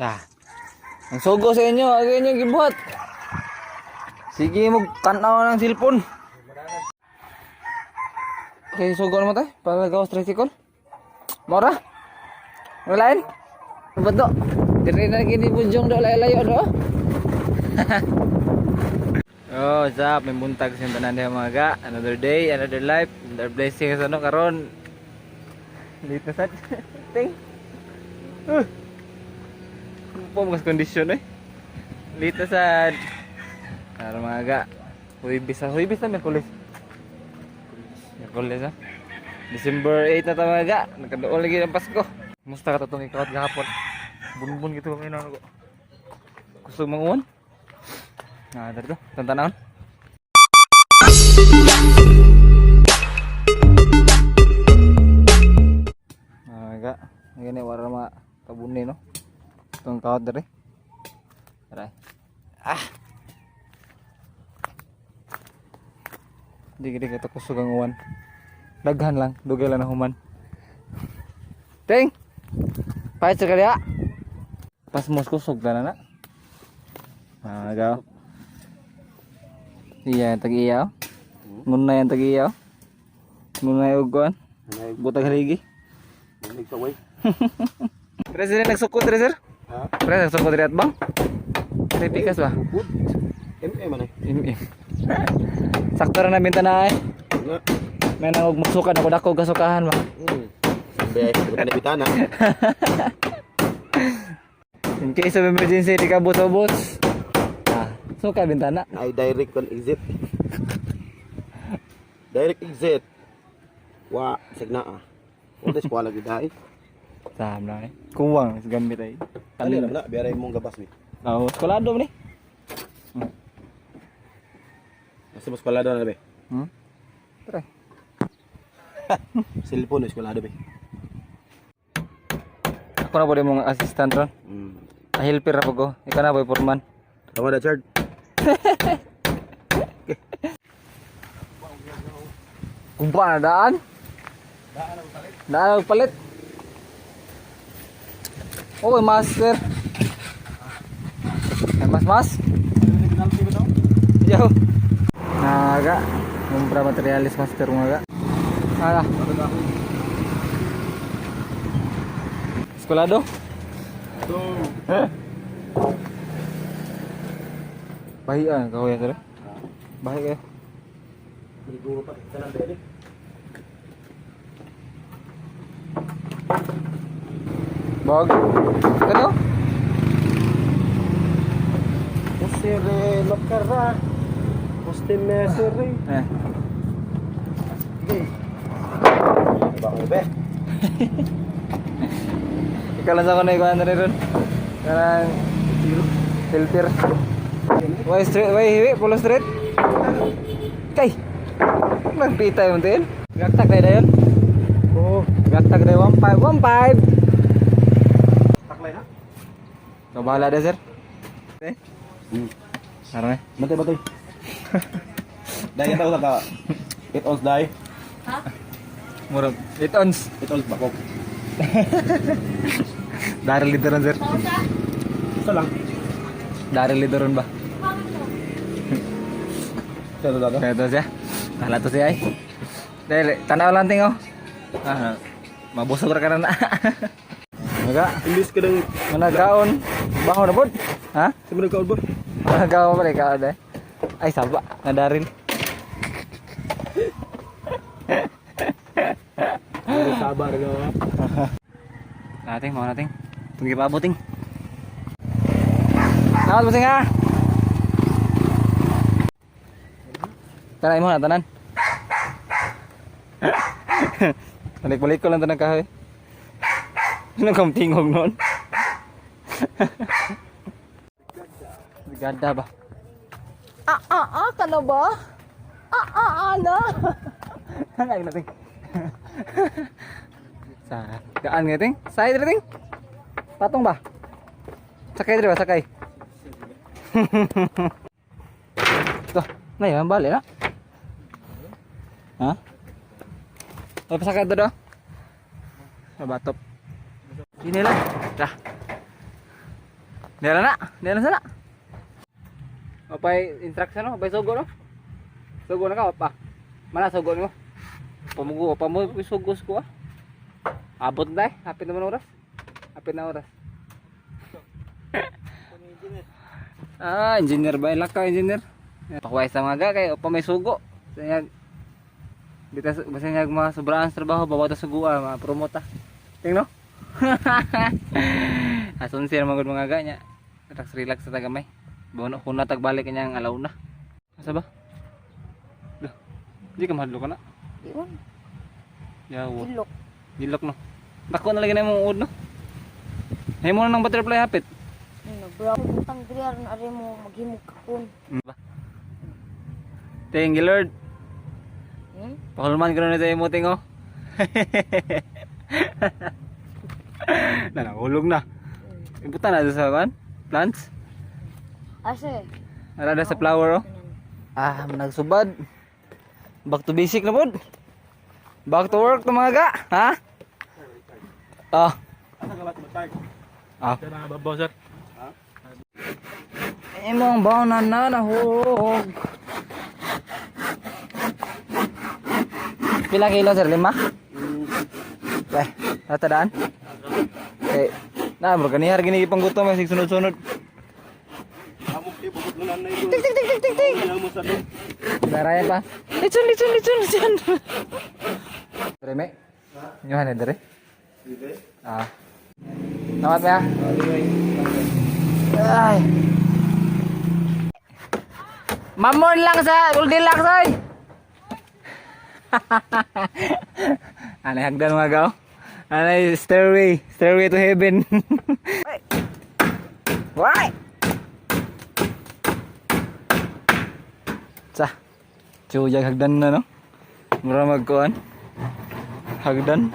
Sa. Ang sugo sa inyo, agi inyo gibuhat. Sige mo tanaw ng cellphone. Okay, sugo naman tayo para gawas tricycle. Mora. Walain. Beto. Diri na gini bunjong do layo-layo do. Oh, zap, may buntag sa tanan diha mga ga. Another day, another life, another blessing sa ano karon. Dito sad. Ting. Pumas kondisyon Lito sad. Para mga ga. Huibis na Merkulis. Merkulis ha. December 8 na ta mga ga. Nagkadoon lagi ng Pasko. Musta ka tatong ikaw at gahapon. Bunbun gitu kami na ko. Gusto manguon? Nah, dari tu, tantangan. Nah, agak ini warna kabuni no. Tong kawat dari. Aray. Dikit-dikit ako sugang uwan. Daghan lang, dugay lang na human. Ting. Pahit sekali ya. Pas mos kusog na. Ah, gaw. Iya, tag-iyaw. Ngunay ang tag-iyaw. Ngunay uguan. Butag haligi. Manig sa way. President nagsukot rin, sir? Ha? President nagsukot rin at bang? Pikas ba? Good. Man MM. Sakto rin na bintana eh. May nangog magsukan ako dako kasukahan ba? Sampai bukan di bitana. In case of emergency, di ka bus-bus. Suka bintana. I direct on exit. Direct exit. Wa signa ah. Wala sekolah lagi dai. Saham na eh. Kuwang gamit ay. Kali na biar mong gabas ni. Oh, sekolado ni. Masih sekolah do na be. Tara. Cellphone sekolah do be. Ako na po din mong assistant ron. Helper ako ko. Ikaw na boy foreman. Kamu ada charge? Kumpa na daan. Daan ang palit. Oh, master. Mas. Yo. Naga. Ngumpra materialis master mga ga. Ala. Sekolado? Bahian kau ya sir? Baik ya. Bag. Ano? Usire lokara. Poste mesere. Bang be. Ikaw lang sa ko na ikaw na rin. Karang filter. Why straight? Why hiwi? Polo straight? Kay! Nagpita yung din. Gagtag na yun? Oo. Gagtag na 1515. Taklay na? Ikaw bahala na sir. Sarang eh. Batay. Dai tahu tak? 8 ounce dai. Murag 8 ounce. 8 ounce bakok. Dari literan sir. Isa lang. Dari literan ba? Sino daw? Kaya to siya. Kala to siya ay. Dahil tanaw lang tingaw. Mabusog ra ka na. Maga. Imbis ka ng Managaon. Baho na pod. Ha? sebenarnya kau ber. Managaon pa rin ka ada. Ay saba. Nadaril. Sabar ka. Nating, mau nating. Tunggu pa abuting. Selamat pusing ha. Tanay mo na tanan. Balik-balik ko lang tanang kahoy. Anong kang tingog noon? Ganda ba? Ka na ba? Na. Tanay natin. Sa daan nga ting? Side ting? Patong ba? Sakay dito ba? Sakay. Tuh, nah ya balik na. Ha? Ay pasakay ito do. Sa batop. Sini lang. Dah. Di na sana. Apay instruction no, apay sugo no. Sugo na ka pa. Mana sugo nimo? Pa mo sugos ko ah. Abot dai, hapit naman oras. Hapit na oras. Engineer ba ilaka engineer? Pakuway sa mga kay pa may sugo. Sayag Bita basta niya mga sobrang sa trabaho bawa ta sugua, ma-promote ta. Tingno. Ason siya magud mga ganya. Relax sa tagamay. Bono kuna tagbalik kanyang alaw na. Asa ba? Dah. Di ka mahadlo ka na. Iwan. Yawo. Ilok. Dilok no. Dako na lagi na imong uod no. Hay mo na ng butterfly hapit. Nagbulag ko utang diri aron ari mo maghimog kakon. Ba. Thank you Lord. Pakulman ko na sa imo tingo. Nahulog na. Ibutan na sa kan? Plants? Ase. Arada sa flower oh. Nagsubad. Back to basic na pod. Back to work to mga ga, ha? Babaw sir. Imong bawnan na nahulog. Pila kilo sir? 5? Tatadaan? Berkanihar gini panggutom masih sunod-sunod. Tik. Daraya pa. Licun. Dere me? Nyohan dere? Selamat ya. Ay. Mamon lang sa Goldilocks oy. Anay hagdan mga gaw. Anay stairway to heaven. Why? Chuyag hagdan na no. Mura magkuan. Hagdan.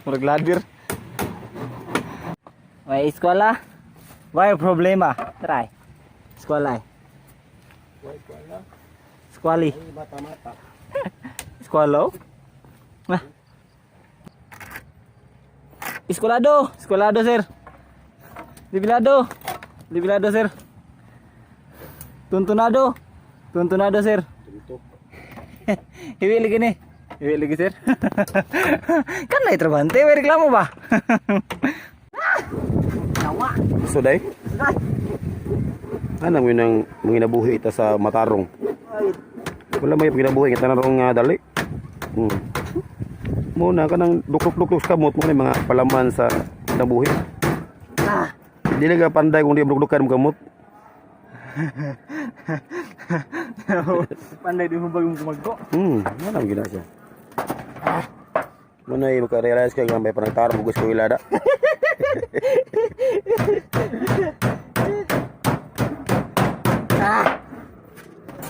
Murag ladder. May eskwela. Why problema? Try. Eskwela. Squally. Mata-mata. Squalo? Escolado sir. Libilado sir. Tuntunado sir. Iwi lagi sir. Kan na trabante, may reklamo ba? So day? Anong yun ang manginabuhi ita sa matarong? Wala may paginabuhi kita narong dali. Muna ka nang duklok-duklok sa kamot mo na mga palaman sa nabuhi. Dili ka panday kung di duklok-duklukan mo kamot. Panday di mo bagong kumagko. Ano ang gina siya? Muna yung makarealize ka yung may panagtarong gusto ko ilada.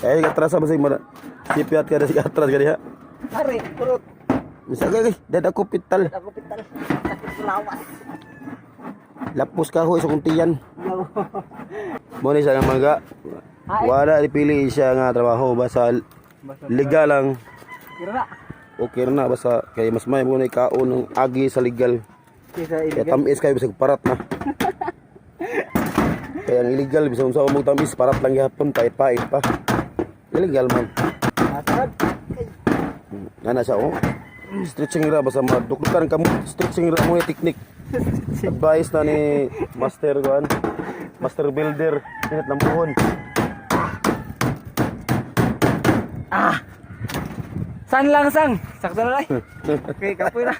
Eh, katras apa sih mana? Sipiat ka si katras ka diha. Hari, turut. Bisa ka dada ko pital. Ako pital. Lawas. Lapos ka ho sa kuntiyan. Mo ni sa mga wala dipili siya nga trabaho basta legal lang. Kira Okay na basta kay mas may mo na ikaon ng agi sa legal. Kaya tamis kayo bisag parat na. Kaya ang illegal bisag unsa mo tamis parat lang gyapon pait-pait pa. Illegal man. Nana siya oh. Stretching ra basta maduklukan ka mo. Stretching ra mo yung technique. Advice na ni Master Guan. Master Builder. Ingat ng buhon. San lang sang. Sakto na ay. Okay, kapoy na.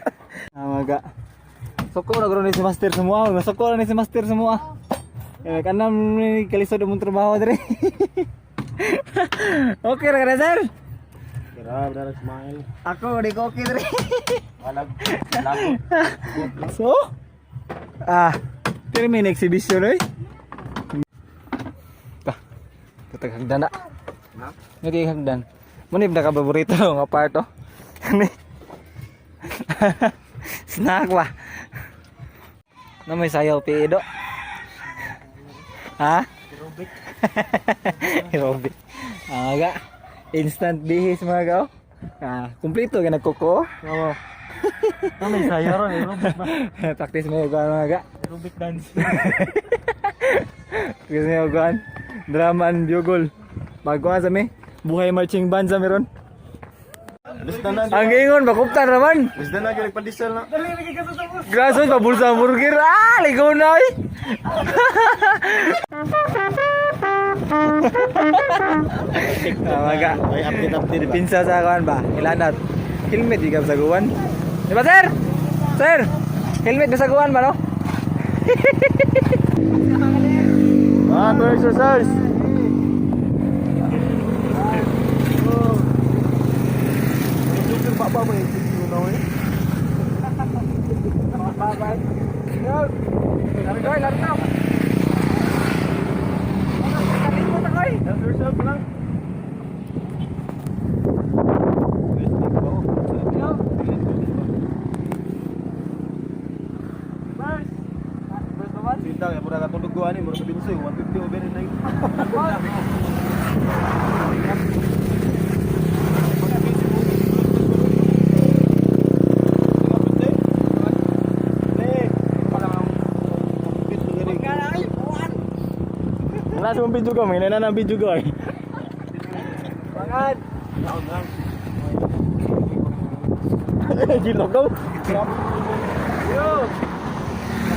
Maga. Soko na guro ni si Master semua. Soko na ni si Master semua. Kanam ni kalisod mong trabaho dire. Okay ra kada sir. Kira benar smile. Ako di ko okay dire. Walag lago. So? Tiri may exhibition oy. Katag hagdan na. Ngiti hagdan. Munib na ka paborito nga part oh. Snack ba? Na may sayaw pido. Ha? Aerobic. Aga. Instant bihis mga gaw. Kumpleto ka nagkuko. Oo. Na may sayaw ron aerobic ba? Practice mo ka mga ga. aerobic dance. Kasi nga kuan, drama and bugle. Magkuhan sa mi, buhay marching band sa meron. Ang ingon, bakuptan naman. Isda na gyud pa-diesel na. Grasos, pabulsa ang burger. Ah, ligaw na eh. Maga. Ay update. Pinsa sa kuan ba? Ilanat. Helmet di ka sa guwan. Di ba, sir? Sir, helmet ka sa guwan ba, no? Exercise. Baba mo yung na eh. Bye-bye. Lari ko, lari na. Help yourself lang. Sintang ya mura katulog ko ani mura sabihin sa'yo 150 over na yun. Nasa mong video ko, may nananang video ko eh. Bangat. Gilok ko.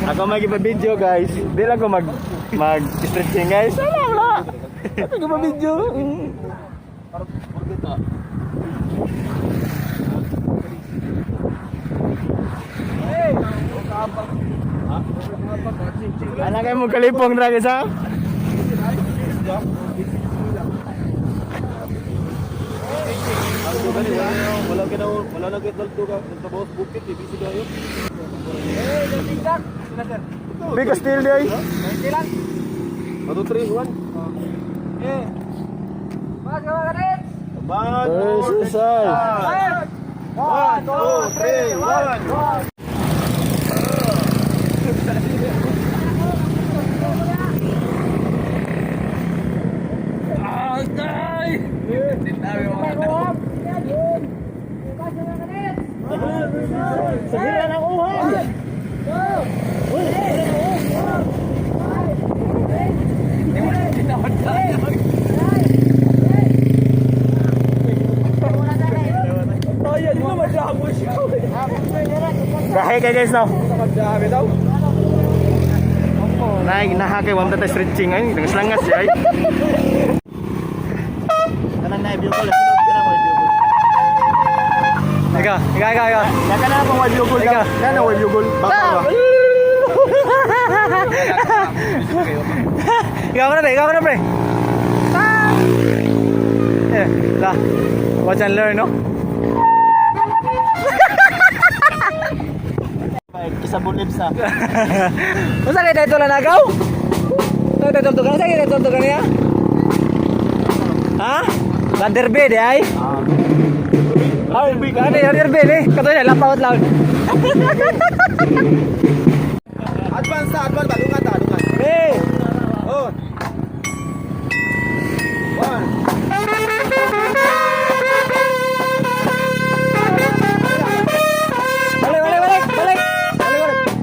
Ako mag-video guys. Di lang ko mag-stretching guys. Wala. Ako mag-video. Anak kayo mo kalipong dragis ha? Wala na kita ka sa bawah bukit busy kayo. Big steel day. 1 2 3 1. Exercise. 1 2 3 1. Kahit kayo guys no. Nahakay wala tayo stretching ay, langas ay. Kanang na video call, sunod ka na mo video call. Ika. Naka na ako video call. Na video call. Baka ba. Ikaw na pre. Lah. Watch and learn, no? Kisabon lips na. Masa kayo dito lang nagaw? Dito tugan sa dito tugan niya. Ha? Landerbe de ay. Landerbe ni. Kato niya lapawat lang. Advance badungan ta. Eh. Oh. 1.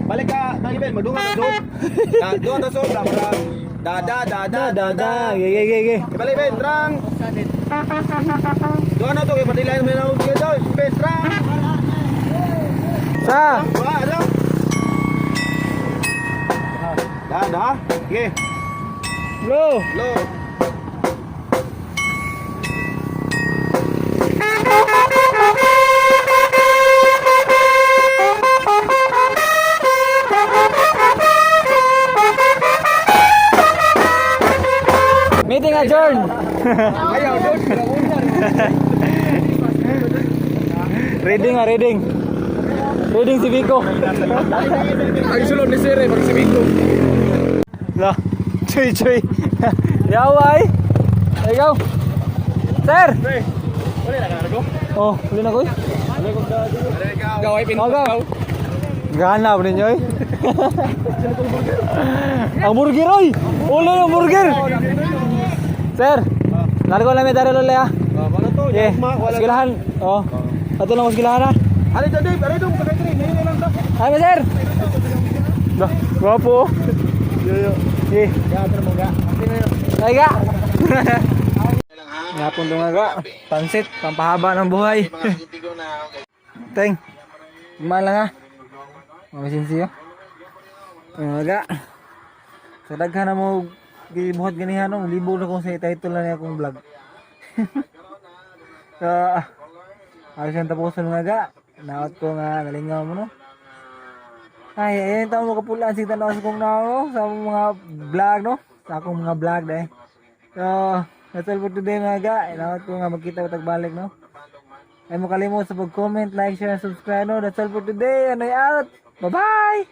Balik ka, Iben, madungan ta doon. Doon ta sobra para da. Ge. Balik Ben, terang. Doon na to kay patilayan mo na ugi daw. Ben, terang. Sa. Wah, ada. Dah. Oke. Lo. Meeting adjourn. Ayaw, doon. Reading. Reading si Vico. Ay, sulod ni Sir, si Vico. Lah, cuy. Yaway. Ikaw. Sir. Boleh na ka Oh, uli na ko. Gaway Agaw. Ganap ninyo eh. Ang burger oy. Uli yung burger. Sir. Narko lang may darilo le ah. Wala to, Yeah. Sigilahan. Oh. Ato lang sigilahan ah. Ari to, Dave. Ari to, pagkakri. Ngayon lang to. Ay, sir. Dah, gwapo. Yo yo. Eh, Ay ga! Ngapon to nga ga. Pansit, pampahaba ng buhay. Teng. Gimana lang ha. Mamasinsiyo. Nga ga. Sa daghan na mo gibuhat ganihan no, libo na kung sa title na niya akong vlog. So, ayos yung tapusan nga ga. Naot ko nga nalingaw mo no. Ay, ayun taon mo kapulaan si tanaw sa kong nao sa mga vlog no. Sa akong mga vlog dahil. So, that's all for today mga ga. Naot ko nga magkita utag balik no. Ay mo kalimot sa pag-comment, like, share, and subscribe no. That's all for today. Anoy out. Bye-bye!